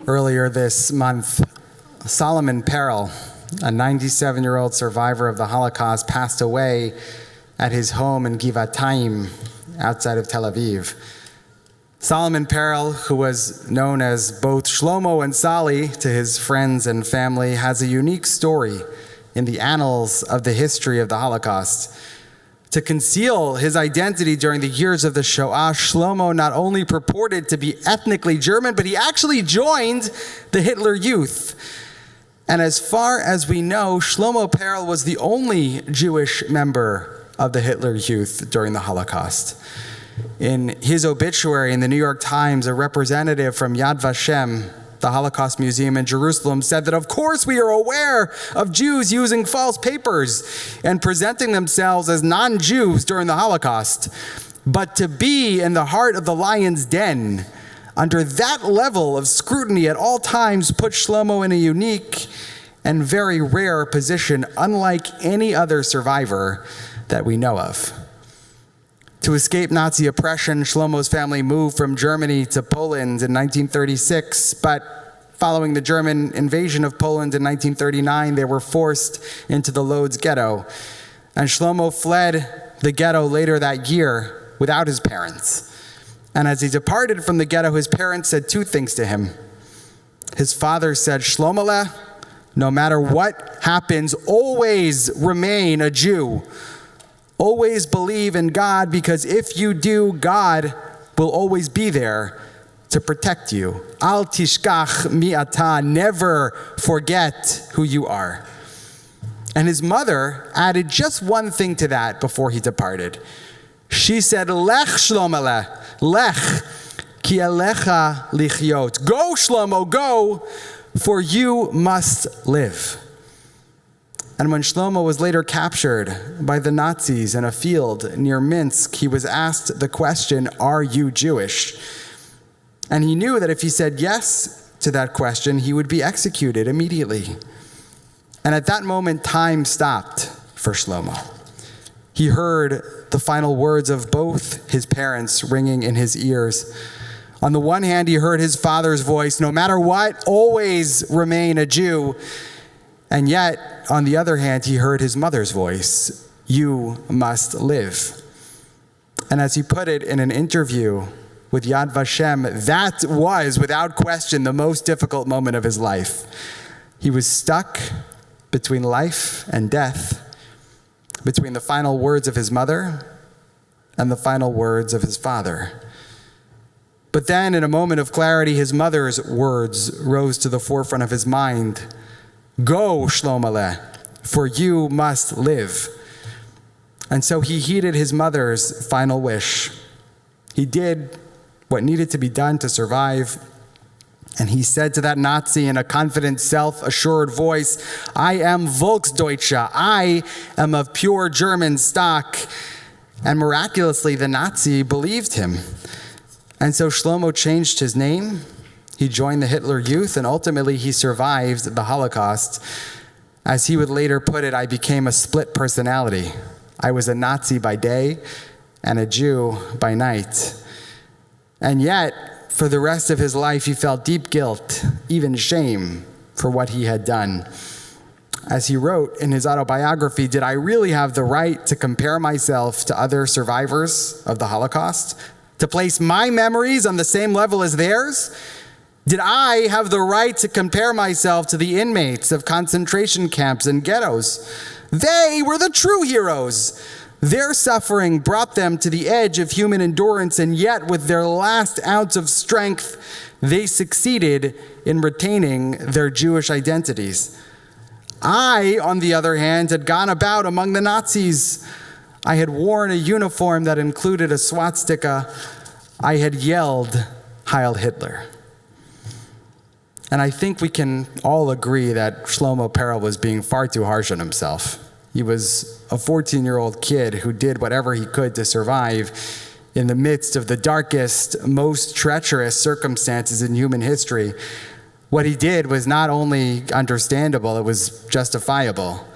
Earlier this month, Solomon Perel, a 97-year-old survivor of the Holocaust, passed away at his home in Givatayim, outside of Tel Aviv. Solomon Perel, who was known as both Shlomo and Sali to his friends and family, has a unique story in the annals of the history of the Holocaust. To conceal his identity during the years of the Shoah, Shlomo not only purported to be ethnically German, but he actually joined the Hitler Youth. And as far as we know, Shlomo Perel was the only Jewish member of the Hitler Youth during the Holocaust. In his obituary in the New York Times, a representative from Yad Vashem, the Holocaust Museum in Jerusalem, said that, of course, we are aware of Jews using false papers and presenting themselves as non-Jews during the Holocaust. But to be in the heart of the lion's den, under that level of scrutiny at all times, put Shlomo in a unique and very rare position, unlike any other survivor that we know of. To escape Nazi oppression, Shlomo's family moved from Germany to Poland in 1936, but following the German invasion of Poland in 1939, they were forced into the Lodz ghetto. And Shlomo fled the ghetto later that year without his parents. And as he departed from the ghetto, his parents said two things to him. His father said, "Shlomole, no matter what happens, always remain a Jew. Always believe in God, because if you do, God will always be there to protect you. Al tishkach mi ata, never forget who you are." And his mother added just one thing to that before he departed. She said, "Lech Shlomole, lech, ki elecha lichyot." Go, Shlomo, go, for you must live. And when Shlomo was later captured by the Nazis in a field near Minsk, he was asked the question, "Are you Jewish?" And he knew that if he said yes to that question, he would be executed immediately. And at that moment, time stopped for Shlomo. He heard the final words of both his parents ringing in his ears. On the one hand, he heard his father's voice, "No matter what, always remain a Jew." And yet, on the other hand, he heard his mother's voice, "You must live." And as he put it in an interview with Yad Vashem, that was, without question, the most difficult moment of his life. He was stuck between life and death, between the final words of his mother and the final words of his father. But then, in a moment of clarity, his mother's words rose to the forefront of his mind. "Go, Shlomole, for you must live." And so he heeded his mother's final wish. He did what needed to be done to survive. And he said to that Nazi in a confident, self-assured voice, "I am Volksdeutsche. I am of pure German stock." And miraculously, the Nazi believed him. And so Shlomo changed his name. He joined the Hitler Youth, and ultimately he survived the Holocaust. As he would later put it, "I became a split personality. I was a Nazi by day and a Jew by night." And yet, for the rest of his life, he felt deep guilt, even shame, for what he had done. As he wrote in his autobiography, "Did I really have the right to compare myself to other survivors of the Holocaust? To place my memories on the same level as theirs? Did I have the right to compare myself to the inmates of concentration camps and ghettos? They were the true heroes. Their suffering brought them to the edge of human endurance, and yet with their last ounce of strength, they succeeded in retaining their Jewish identities. I, on the other hand, had gone about among the Nazis. I had worn a uniform that included a swastika. I had yelled, 'Heil Hitler.'" And I think we can all agree that Shlomo Perel was being far too harsh on himself. He was a 14-year-old kid who did whatever he could to survive in the midst of the darkest, most treacherous circumstances in human history. What he did was not only understandable, it was justifiable.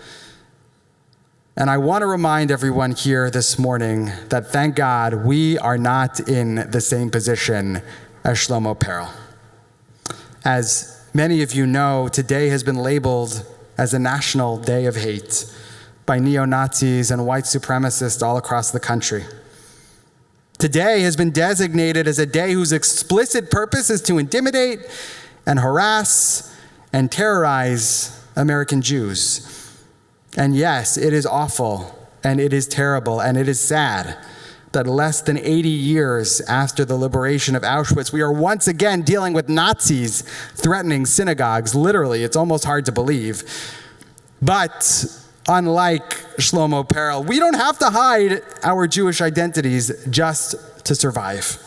And I want to remind everyone here this morning that, thank God, we are not in the same position as Shlomo Perel. As many of you know, today has been labeled as a national day of hate by neo-Nazis and white supremacists all across the country. Today has been designated as a day whose explicit purpose is to intimidate and harass and terrorize American Jews. And yes, it is awful, and it is terrible, and it is sad that less than 80 years after the liberation of Auschwitz, we are once again dealing with Nazis threatening synagogues. Literally, it's almost hard to believe. But unlike Shlomo Perel, we don't have to hide our Jewish identities just to survive.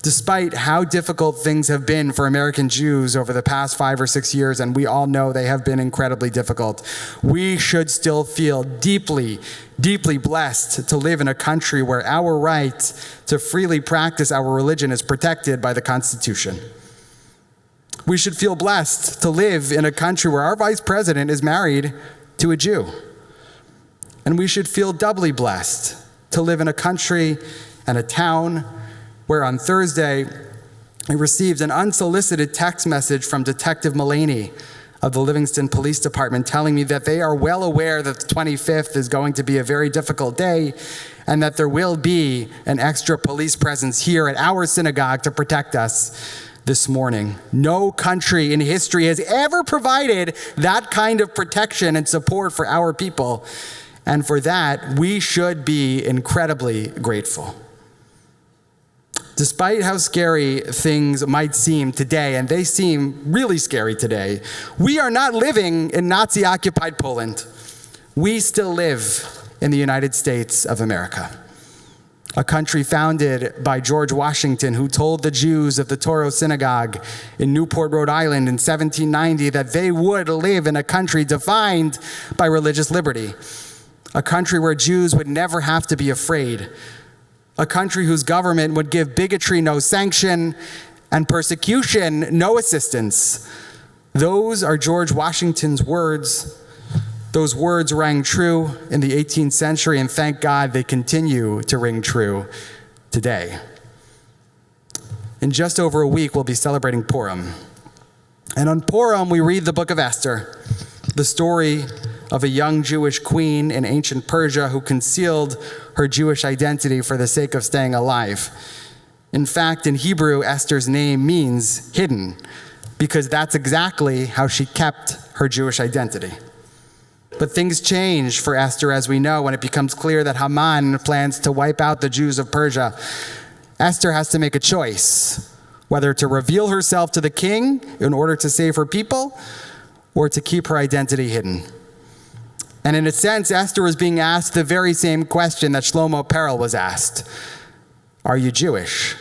Despite how difficult things have been for American Jews over the past 5 or 6 years, and we all know they have been incredibly difficult, we should still feel deeply, deeply blessed to live in a country where our right to freely practice our religion is protected by the Constitution. We should feel blessed to live in a country where our vice president is married to a Jew. And we should feel doubly blessed to live in a country and a town where on Thursday, I received an unsolicited text message from Detective Mullaney of the Livingston Police Department telling me that they are well aware that the 25th is going to be a very difficult day and that there will be an extra police presence here at our synagogue to protect us this morning. No country in history has ever provided that kind of protection and support for our people. And for that, we should be incredibly grateful. Despite how scary things might seem today, and they seem really scary today, we are not living in Nazi-occupied Poland. We still live in the United States of America, a country founded by George Washington, who told the Jews of the Toro Synagogue in Newport, Rhode Island in 1790 that they would live in a country defined by religious liberty, a country where Jews would never have to be afraid, a country whose government would give bigotry no sanction and persecution no assistance. Those are George Washington's words. Those words rang true in the 18th century, and thank God they continue to ring true today. In just over a week, we'll be celebrating Purim. And on Purim, we read the book of Esther, the story of a young Jewish queen in ancient Persia who concealed her Jewish identity for the sake of staying alive. In fact, in Hebrew, Esther's name means hidden, because that's exactly how she kept her Jewish identity. But things change for Esther, as we know, when it becomes clear that Haman plans to wipe out the Jews of Persia. Esther has to make a choice, whether to reveal herself to the king in order to save her people, or to keep her identity hidden. And in a sense, Esther was being asked the very same question that Shlomo Perel was asked. Are you Jewish?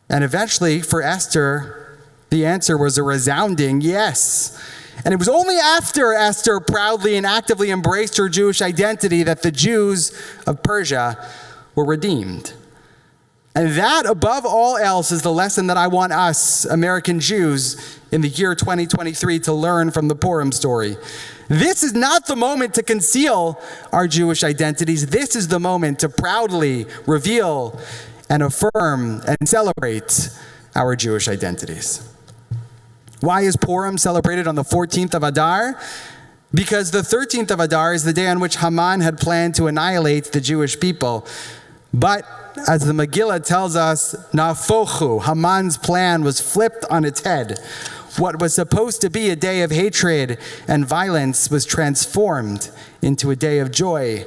And eventually, for Esther, the answer was a resounding yes. And it was only after Esther proudly and actively embraced her Jewish identity that the Jews of Persia were redeemed. And that, above all else, is the lesson that I want us, American Jews, in the year 2023 to learn from the Purim story. This is not the moment to conceal our Jewish identities. This is the moment to proudly reveal and affirm and celebrate our Jewish identities. Why is Purim celebrated on the 14th of Adar? Because the 13th of Adar is the day on which Haman had planned to annihilate the Jewish people. But as the Megillah tells us, Nafochu, Haman's plan was flipped on its head. What was supposed to be a day of hatred and violence was transformed into a day of joy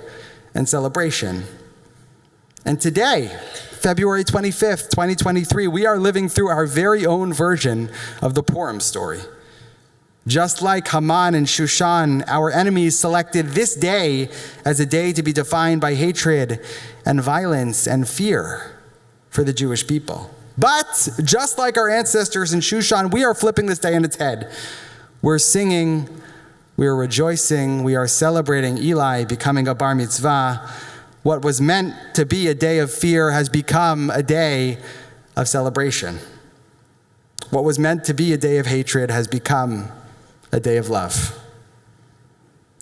and celebration. And today, February 25th, 2023, we are living through our very own version of the Purim story. Just like Haman and Shushan, our enemies selected this day as a day to be defined by hatred and violence and fear for the Jewish people. But just like our ancestors in Shushan, we are flipping this day on its head. We're singing, we are rejoicing, we are celebrating Eli becoming a bar mitzvah. What was meant to be a day of fear has become a day of celebration. What was meant to be a day of hatred has become a day of love.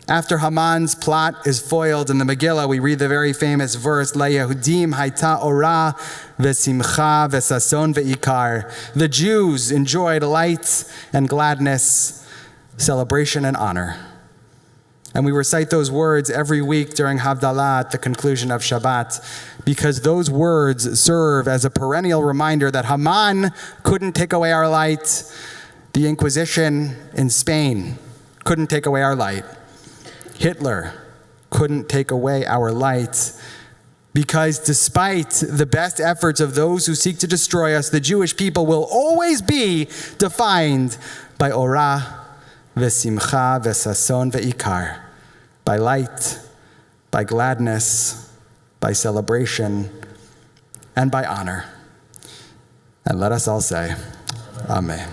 After Haman's plot is foiled in the Megillah, we read the very famous verse, La Yehudim hayta ora v'simcha v'sason v'ikar. The Jews enjoyed light and gladness, celebration and honor. And we recite those words every week during Havdalah at the conclusion of Shabbat, because those words serve as a perennial reminder that Haman couldn't take away our light. The Inquisition in Spain couldn't take away our light. Hitler couldn't take away our light, because despite the best efforts of those who seek to destroy us, the Jewish people will always be defined by orah, v'simcha, v'sason, v'ikar, by light, by gladness, by celebration, and by honor. And let us all say, Amen.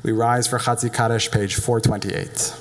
We rise for Chatzi Kaddish, page 428.